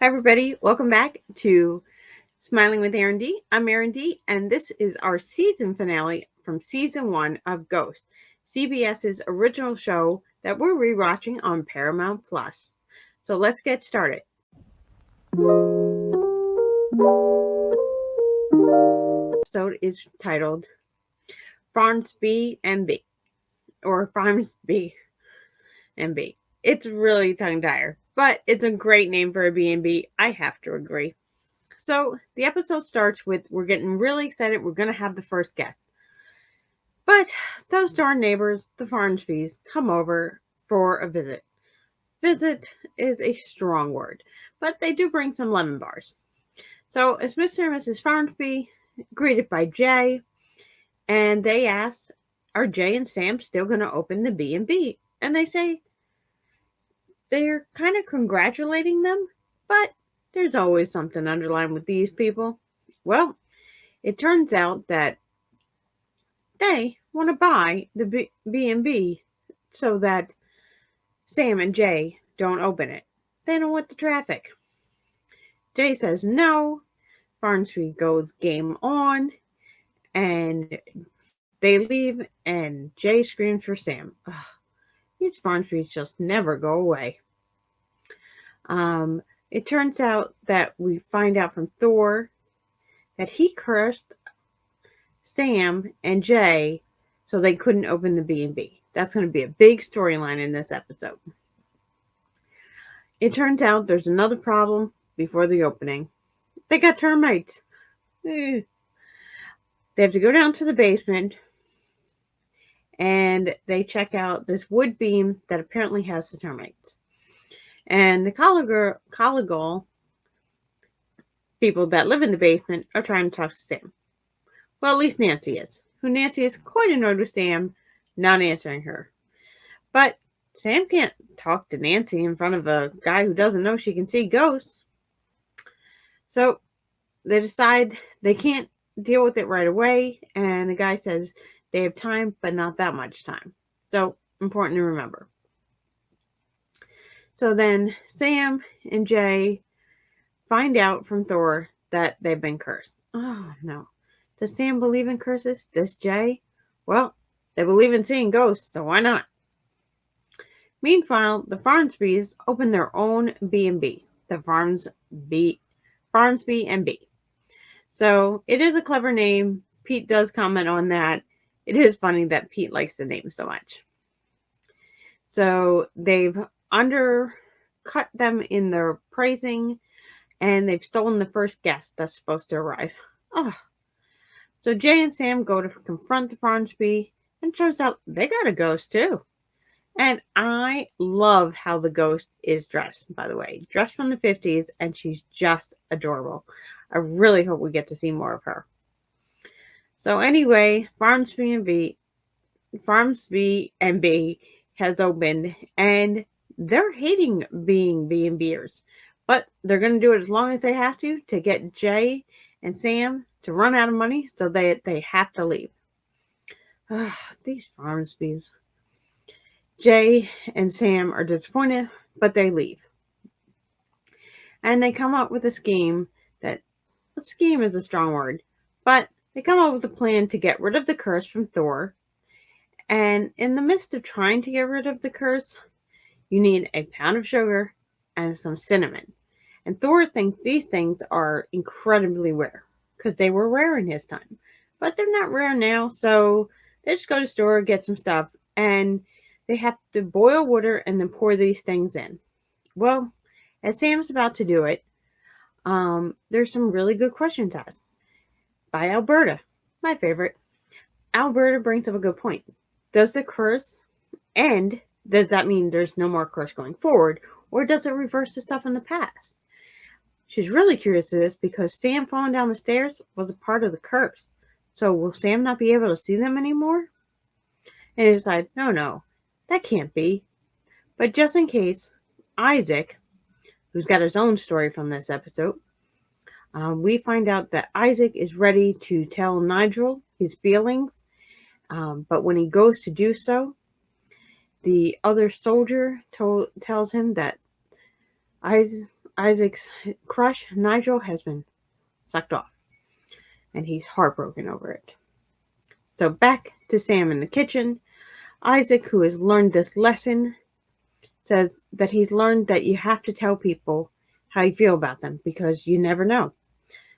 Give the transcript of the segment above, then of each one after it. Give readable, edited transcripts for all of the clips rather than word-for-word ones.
Hi, everybody. Welcome back to Smiling with Erin D. I'm Erin D, and this is our season finale from season 1 of Ghost, CBS's original show that we're rewatching on Paramount Plus. So let's get started. Episode is titled Farnsby B, or Farnsby B. It's really tongue-tire, but it's a great name for a B&B. I have to agree. So the episode starts with we're getting really excited. We're going to have the first guest. But those darn neighbors, the Farnsbys, come over for a visit. Visit is a strong word, but they do bring some lemon bars. So it's Mr. and Mrs. Farnsby, greeted by Jay, and they ask, are Jay and Sam still going to open the B&B? And they say they're kind of congratulating them, but there's always something underlined with these people. Well, it turns out that they want to buy the B&B so that Sam and Jay don't open it. They don't want the traffic. Jay says no. Farnsby goes game on, and they leave, and Jay screams for Sam. Ugh, these Farnsbys just never go away. It turns out that we find out from Thor that he cursed Sam and Jay so they couldn't open the B&B. That's going to be a big storyline in this episode. It turns out there's another problem before the opening. They got termites. They have to go down to the basement and they check out this wood beam that apparently has the termites. And the Caligal people that live in the basement are trying to talk to Sam. Well, at least Nancy is. Nancy is quite annoyed with Sam not answering her. But Sam can't talk to Nancy in front of a guy who doesn't know she can see ghosts. So they decide they can't deal with it right away. And the guy says they have time, but not that much time. So important to remember. So then Sam and Jay find out from Thor that they've been cursed. Oh, no. Does Sam believe in curses? Does Jay? Well, they believe in seeing ghosts, so why not? Meanwhile, the Farnsbys open their own B&B, the Farnsby B. So it is a clever name. Pete does comment on that. It is funny that Pete likes the name so much. So they've undercut them in their praising, and they've stolen the first guest that's supposed to arrive. Oh. So Jay and Sam go to confront the Farnsby, and it turns out they got a ghost too. And I love how the ghost is dressed, by the way. Dressed from the 50s, and she's just adorable. I really hope we get to see more of her. So anyway, Farnsby B has opened, and they're hating being B&Bers. But they're going to do it as long as they have to get Jay and Sam to run out of money, so they have to leave. These Farnsbys. Jay and Sam are disappointed, but they leave. And they come up with a scheme scheme is a strong word, but they come up with a plan to get rid of the curse from Thor. And in the midst of trying to get rid of the curse, you need a pound of sugar and some cinnamon. And Thor thinks these things are incredibly rare because they were rare in his time. But they're not rare now, so they just go to the store, get some stuff, and they have to boil water and then pour these things in. Well, as Sam's about to do it, there's some really good questions asked by Alberta, my favorite. Alberta brings up a good point. Does the curse end? Does that mean there's no more curse going forward? Or does it reverse the stuff in the past? She's really curious to this because Sam falling down the stairs was a part of the curse. So will Sam not be able to see them anymore? And it's like, no, that can't be. But just in case, Isaac, who's got his own story from this episode, we find out that Isaac is ready to tell Nigel his feelings. But when he goes to do so, the other soldier tells him that Isaac's crush, Nigel, has been sucked off, and he's heartbroken over it. So back to Sam in the kitchen. Isaac, who has learned this lesson, says that he's learned that you have to tell people how you feel about them because you never know.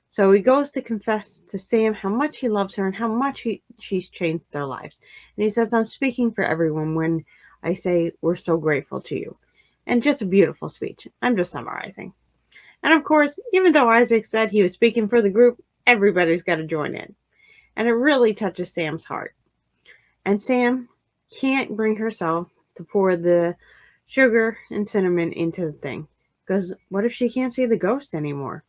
So he goes to confess to Sam how much he loves her and how much she's changed their lives. And he says, I'm speaking for everyone when I say we're so grateful to you. And just a beautiful speech. I'm just summarizing. And of course, even though Isaac said he was speaking for the group, everybody's got to join in. And it really touches Sam's heart. And Sam can't bring herself to pour the sugar and cinnamon into the thing. Because what if she can't see the ghost anymore?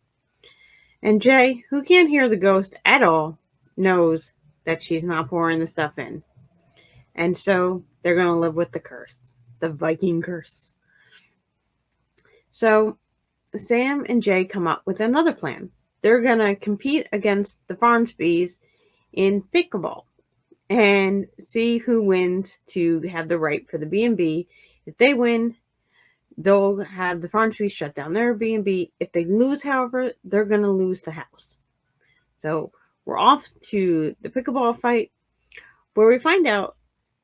And Jay, who can't hear the ghost at all, knows that she's not pouring the stuff in. And so they're going to live with the curse, the Viking curse. So Sam and Jay come up with another plan. They're going to compete against the Farnsbys in pickleball and see who wins to have the right for the B&B. If they win, they'll have the Farnsbys shut down their B&B. If they lose, however, they're going to lose the house. So we're off to the pickleball fight, where we find out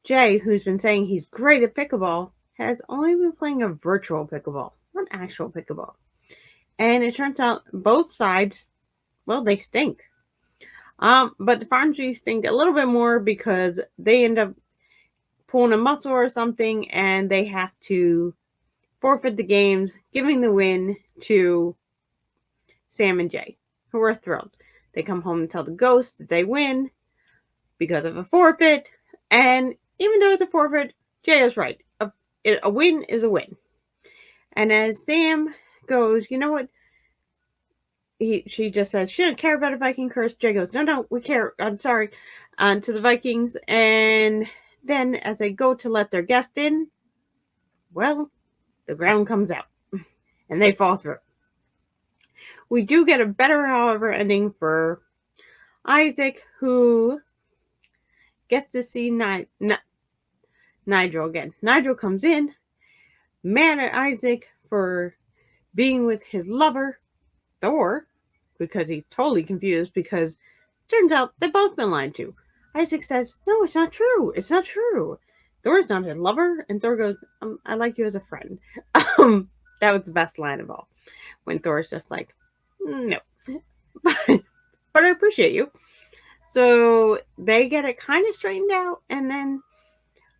Jay, who's been saying he's great at pickleball, has only been playing a virtual pickleball, not actual pickleball. And it turns out both sides, well, they stink. But the Farnsbys stink a little bit more because they end up pulling a muscle or something, and they have to forfeit the games, giving the win to Sam and Jay, who are thrilled. They come home and tell the ghost that they win because of a forfeit. And even though it's a forfeit, Jay is right. A win is a win. And as Sam goes, you know what? She just says, she doesn't care about a Viking curse. Jay goes, no, we care. I'm sorry. To the Vikings. And then as they go to let their guest in, well, the ground comes out. And they fall through. We do get a better, however, ending for Isaac, who gets to see Nigel again. Nigel comes in, mad at Isaac for being with his lover, Thor, because he's totally confused because turns out they've both been lied to. Isaac says, no, it's not true. It's not true. Thor's not his lover. And Thor goes, I like you as a friend. That was the best line of all. When Thor's just like, no. But I appreciate you. So they get it kind of straightened out. And then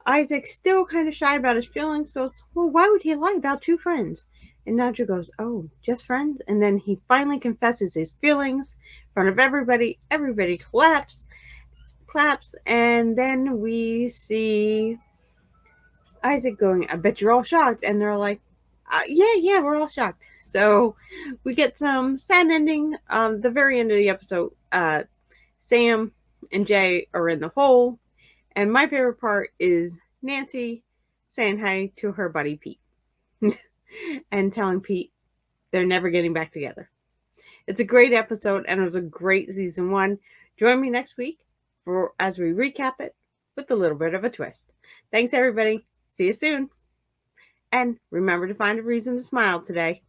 Isaac's still kind of shy about his feelings. Goes, well, why would he lie about two friends? And Nigel goes, oh, just friends? And then he finally confesses his feelings in front of everybody. Everybody claps. And then we see Isaac going, I bet you're all shocked. And they're like, yeah, we're all shocked. So we get some sad ending. The very end of the episode, Sam and Jay are in the hole. And my favorite part is Nancy saying hi to her buddy Pete. And telling Pete they're never getting back together. It's a great episode, and it was a great season 1. Join me next week as we recap it with a little bit of a twist. Thanks, everybody. See you soon. And remember to find a reason to smile today.